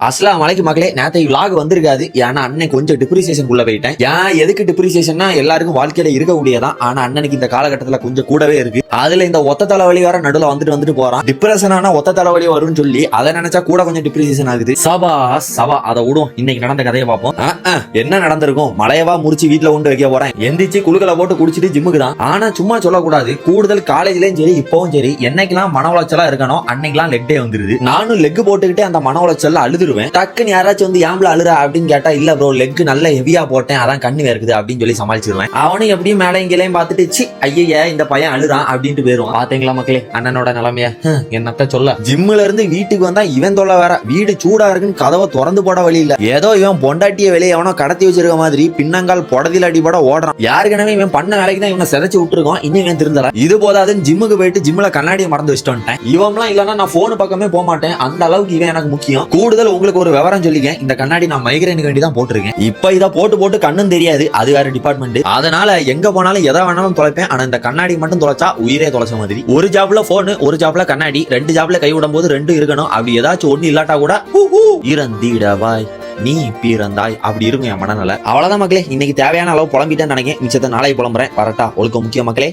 அஸ்லாம் வலைக்கும் மக்களே, நேற்று vlog வந்திருக்காது. ஏன்னா அண்ணன் கொஞ்சம் டிப்ரிசியேஷனுக்குள்ள போயிட்டேன். ஏன் எதுக்கு டிப்ரிசியேஷன்னா எல்லாருக்கும் வாழ்க்கையில இருக்கக்கூடியதான். ஆனா அண்ணனுக்கு இந்த காலகட்டத்துல கொஞ்சம் கூடவே இருக்கு. அதுல இந்த ஒத்த தலைவலி வேற நடுவில் வந்துட்டு போறான். டிப்ரெஷனான ஒத்த தலைவலி வரும்னு சொல்லி அதை நினைச்சா கூட கொஞ்சம் டிப்ரிசியேஷன் ஆகுது. சபா அதை விடும். இன்னைக்கு நடந்த கதையை பார்ப்போம். என்ன நடந்திருக்கும்? மலையவா முடிச்சு வீட்டுல கொண்டு வைக்க போறேன். எந்திரிச்சு குழுக்களை போட்டு குடிச்சிட்டு ஜிம்முக்கு தான். ஆனா சும்மா சொல்லக்கூடாது. கூடுதல் காலேஜ்லயும் சரி இப்பவும் சரி என்னைக்கெல்லாம் மன உளைச்சலா இருக்கணும் அன்னைக்கெல்லாம் லெக் டே வந்துருது. நானும் லெக் போட்டுக்கிட்டே அந்த மன உளைச்சல் அழுது டக்குன்னு யாராச்சும் வந்து ஏம்பல அழுறா அப்படின்னு கேட்டா இல்ல ப்ரோ லெக் நல்ல ஹெவியா போட்டேன் அதான் கண்ணு வேர்க்குது அப்படின்னு சொல்லி சமாளிச்சிருவேன். அவனும் எப்படியும் மேலே இங்கேயும் பார்த்துட்டு சி ஐயா இந்த பையன் அழுறான் அப்படின்ட்டு போயிருவான். பாத்தீங்களா மக்களே அண்ணனோட நிலைமைய? என்னத்த சொல்ல. ஜிம்ல இருந்து வீட்டுக்கு வந்தா இவன் தொல்லை வேற. வீடு சூடா இருக்குன்னு கதவை திறந்து போட வழி இல்ல. ஏதோ இவன் பொண்டாட்டிய வெளியே எவனோ கடத்தி வச்சிருக்க மாதிரி பின்னங்கால் புடதில் அடிபட ஓடுறான். யாருக்கனவே இவன் பண்ண வேலைக்கு தான் இவனை சிதைச்சு விட்டுருக்கோம். இன்னும் இவன் திருந்தல. இது போதாதுன்னு ஜிம்முக்கு போயிட்டு ஜிம்ல கண்ணாடியை மறந்து வச்சுட்டு வந்துட்டேன். இவன்லாம் இல்லன்னா நான் போன் பக்கமே போக மாட்டேன். அந்த அளவுக்கு இவன் எனக்கு முக்கியம். கூடுதல் உங்களுக்கு ஒரு விவரம் சொல்லிக்க, இந்த கண்ணாடி நான் மைக்ரேனுக்கு வேண்டி தான் போட்டிருக்கேன். இப்ப இதை போட்டு கண்ணும் தெரியாது, அது வேற டிபார்ட்மெண்ட். அதனால எங்க போனாலும் எதை வேணாலும் தொலைப்பேன். ஆனா இந்த கண்ணாடி மட்டும் தொலைச்சா உயிரே தொலைச்ச மாதிரி. ஒரு ஜாப்ல போன், ஒரு ஜாப்ல கண்ணாடி, ரெண்டு ஜாப்ல கை விடும் போது ரெண்டு இருக்கணும். அப்படி ஏதாச்சும் ஒண்ணு இல்லாட்டா கூட இறந்திடவாய் நீ பிறந்தாய் அப்படி இருக்கும் என் மனநல. அவ்வளவுதான் மக்களே, இன்னைக்கு தேவையான அளவு புலம்பிட்டேன்னு நினைக்கிறேன். மிச்சத்தை நாளை புலம்புறேன். வரட்டா? ஒழுக்கம் முக்கியம் மக்களே.